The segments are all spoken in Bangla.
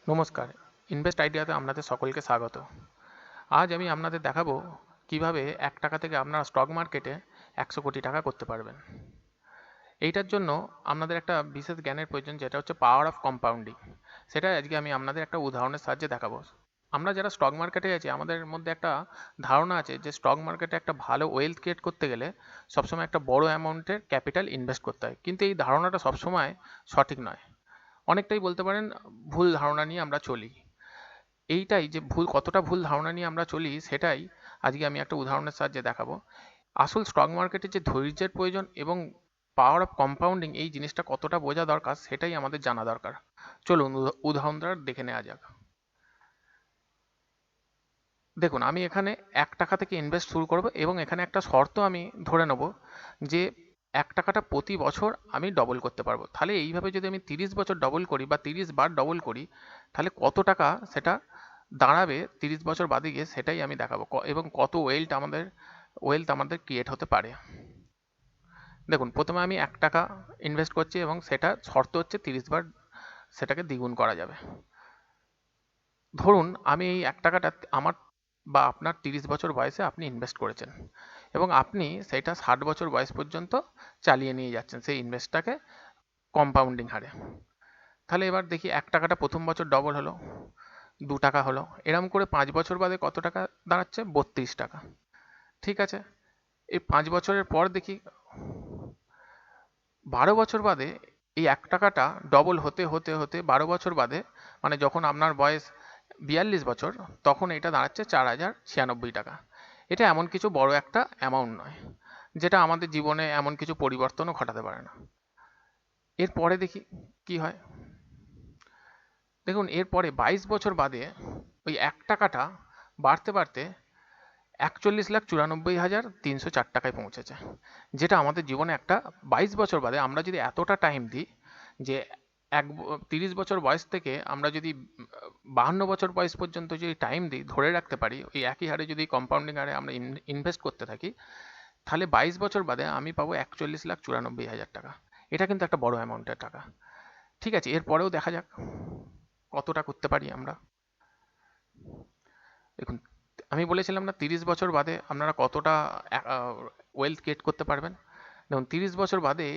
নমস্কার, ইনভেস্ট আইডিয়াতে আপনাদের সকলকে স্বাগত। আজ আমি আপনাদের দেখাবো কিভাবে 1 টাকা থেকে আপনারা স্টক মার্কেটে 100 কোটি টাকা করতে পারবেন। এইটার জন্য আপনাদের একটা বিশেষ জ্ঞানের প্রয়োজন, যেটা হচ্ছে পাওয়ার অফ কম্পাউন্ডিং। সেটা আজকে আমি আপনাদের একটা উদাহরণের সাহায্যে দেখাবো। আমরা যারা স্টক মার্কেটে আছি, আমাদের মধ্যে একটা ধারণা আছে যে স্টক মার্কেটে একটা ভালো ওয়েলথ ক্রিয়েট করতে গেলে সবসময় একটা বড় অ্যামাউন্টের ক্যাপিটাল ইনভেস্ট করতে হয়, কিন্তু এই ধারণাটা সবসময় সঠিক নয়। অনেকটাই বলতে পারেন ভুল ধারণা নিয়ে আমরা চলি। এইটাই যে কতটা ভুল ধারণা নিয়ে আমরা চলি, সেটাই আজকে আমি একটা উদাহরণের সাহায্যে দেখাবো। আসল স্টক মার্কেটে যে ধৈর্যের প্রয়োজন এবং পাওয়ার অফ কম্পাউন্ডিং, এই জিনিসটা কতটা বোঝা দরকার সেটাই আমাদের জানা দরকার। চলুন উদাহরণটা দেখে নেওয়া যাক। দেখুন, আমি এখানে 1 টাকা থেকে ইনভেস্ট শুরু করব এবং এখানে একটা শর্ত আমি ধরে নেব যে 1 টাকাটা প্রতি বছর আমি ডবল করতে পারবো। তাহলে এইভাবে যদি আমি 30 বছর ডবল করি বা 30 বার ডবল করি, তাহলে কত টাকা সেটা দাঁড়াবে 30 বছর বাদে গিয়ে, সেটাই আমি দেখাবো এবং কত ওয়েলথ আমাদের ক্রিয়েট হতে পারে। দেখুন, প্রথমে আমি 1 টাকা ইনভেস্ট করছি এবং সেটা শর্ত হচ্ছে 30 বার সেটাকে দ্বিগুণ করা যাবে। ধরুন আমি এই 1 টাকাটা আমার বা আপনার 30 বছর বয়সে আপনি ইনভেস্ট করেছেন এবং আপনি সেটা 60 বছর বয়স পর্যন্ত চালিয়ে নিয়ে যাচ্ছেন সেই ইনভেস্টটাকে কম্পাউন্ডিং হারে। তাহলে এবার দেখি 1 টাকাটা প্রথম বছর ডবল হলো, 2 টাকা হলো, এরম করে 5 বছর বাদে কত টাকা দাঁড়াচ্ছে? 32 টাকা। ঠিক আছে, এই 5 বছরের পর দেখি 12 বছর বাদে এই 1 টাকাটা ডবল হতে হতে হতে 12 বছর বাদে, মানে যখন আপনার বয়স 42 বছর, তখন এটা দাঁড়াচ্ছে 4096 টাকা। এটা এমন কিছু বড় একটা অ্যামাউন্ট নয়, যেটা আমাদের জীবনে এমন কিছু পরিবর্তনও ঘটাতে পারে না। এরপরে দেখি কি হয়। দেখুন, এরপরে 22 বছর বাদে ওই 1 টাকাটা বাড়তে বাড়তে 41,94,304 টাকায় পৌঁছেছে, যেটা আমাদের জীবনে একটা 22 বছর বাদে আমরা যদি এতটা টাইম দিই যে 30 বছর বয়স থেকে আমরা যদি 52 বছর বয়স পর্যন্ত যদি টাইম দিই, ধরে রাখতে পারি ওই একই হারে যদি কম্পাউন্ডিং হারে আমরা ইনভেস্ট করতে থাকি, তাহলে 22 বছর বাদে আমি পাবো 41,94,000 টাকা। এটা কিন্তু একটা বড় অ্যামাউন্টের টাকা। ঠিক আছে, এরপরেও দেখা যাক কতটা করতে পারি আমরা। দেখুন, আমি বলেছিলাম না 30 বছর বাদে আপনারা কতটা ওয়েলথ ক্রিয়েট করতে পারবেন। দেখুন, 30 বছর বাদে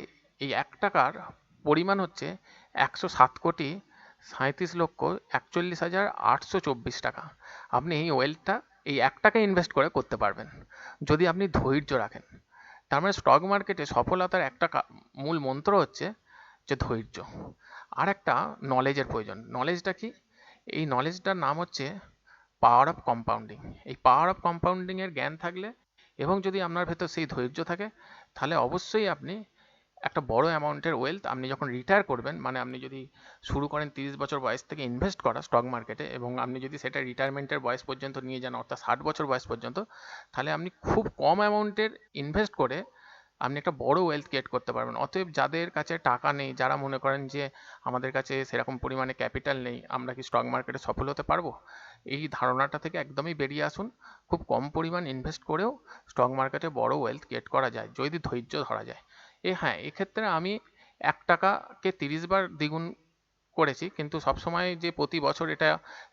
এই 1 টাকার পরিমাণ হচ্ছে 107,37,41,824 টাকা। আপনি এই ওয়েলথটা এই 1 টাকা ইনভেস্ট করে করতে পারবেন, যদি আপনি ধৈর্য রাখেন। তার মানে স্টক মার্কেটে সফলতার একটা মূল মন্ত্র হচ্ছে যে ধৈর্য, আর একটা নলেজের প্রয়োজন। নলেজটা কি? এই নলেজটার নাম হচ্ছে পাওয়ার অফ কম্পাউন্ডিং। এই পাওয়ার অফ কম্পাউন্ডিং এর জ্ঞান থাকলে এবং যদি আপনার ভেতর সেই ধৈর্য থাকে, তাহলে অবশ্যই আপনি একটা বড় অ্যামাউন্টের ওয়েলথ আপনি যখন রিটায়ার করবেন, মানে আপনি যদি শুরু করেন 30 বছর বয়স থেকে ইনভেস্ট করা স্টক মার্কেটে এবং আপনি যদি সেটা রিটায়ারমেন্টের বয়স পর্যন্ত নিয়ে যান, অর্থাৎ 60 বছর বয়স পর্যন্ত, তাহলে আপনি খুব কম অ্যামাউন্টের ইনভেস্ট করে আপনি একটা বড় ওয়েলথ ক্রিয়েট করতে পারবেন। অতএব যাদের কাছে টাকা নেই, যারা মনে করেন যে আমাদের কাছে সেরকম পরিমাণে ক্যাপিটাল নেই, আমরা কি স্টক মার্কেটে সফল হতে পারবো, এই ধারণাটা থেকে একদমই বেরিয়ে আসুন। খুব কম পরিমাণ ইনভেস্ট করেও স্টক মার্কেটে বড় ওয়েলথ ক্রিয়েট করা যায়, যদি ধৈর্য ধরা যায়। হ্যাঁ, এক্ষেত্রে আমি 1 টাকাকে 30 বার দ্বিগুণ করেছি, কিন্তু সবসময় যে প্রতি বছর এটা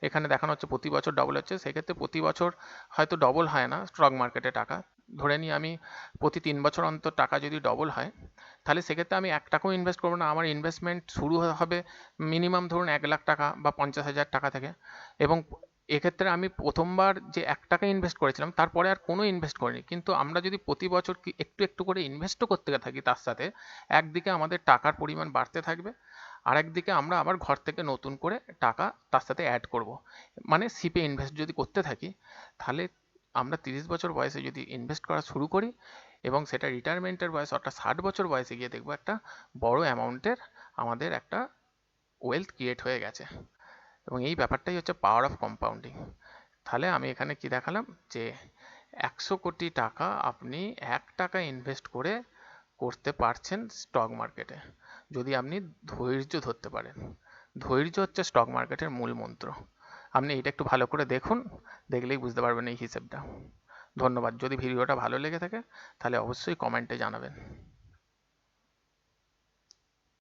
এখানে দেখানো হচ্ছে প্রতি বছর ডবল হচ্ছে, সেক্ষেত্রে প্রতি বছর হয়তো ডবল হয় না স্টক মার্কেটে টাকা। ধরে নিই আমি প্রতি 3 বছর অন্তর টাকা যদি ডবল হয়, তাহলে সেক্ষেত্রে আমি 1 টাকাও ইনভেস্ট করবো না। আমার ইনভেস্টমেন্ট শুরু হবে মিনিমাম ধরুন 1 লাখ টাকা বা 50,000 টাকা থেকে, এবং এক্ষেত্রে আমি প্রথমবার যে 1 টাকা ইনভেস্ট করেছিলাম তারপরে আর কোনো ইনভেস্ট করিনি। কিন্তু আমরা যদি প্রতি বছর একটু একটু করে ইনভেস্টও করতে থাকি, তার সাথে একদিকে আমাদের টাকার পরিমাণ বাড়তে থাকবে, আর একদিকে আমরা আবার ঘর থেকে নতুন করে টাকা তার সাথে অ্যাড করব। মানে সিপে ইনভেস্ট যদি করতে থাকি, তাহলে আমরা 30 বছর বয়সে যদি ইনভেস্ট করা শুরু করি এবং সেটা রিটায়ারমেন্টের বয়স অর্থাৎ 60 বছর বয়সে গিয়ে দেখবো একটা বড় অ্যামাউন্টের আমাদের একটা ওয়েলথ ক্রিয়েট হয়ে গেছে। এবং এই ব্যাপারটাই হচ্ছে পাওয়ার অফ কম্পাউন্ডিং। তাহলে আমি এখানে কি দেখালাম যে 100 কোটি টাকা আপনি 1 টাকা ইনভেস্ট করে করতে পারছেন স্টক মার্কেটে, যদি আপনি ধৈর্য ধরতে পারেন। ধৈর্য হচ্ছে স্টক মার্কেটের মূল মন্ত্র। আপনি এটা একটু ভালো করে দেখুন, দেখলেই বুঝতে পারবেন এই হিসেবটা। ধন্যবাদ। যদি ভিডিওটা ভালো লেগে থাকে তাহলে অবশ্যই কমেন্টে জানাবেন।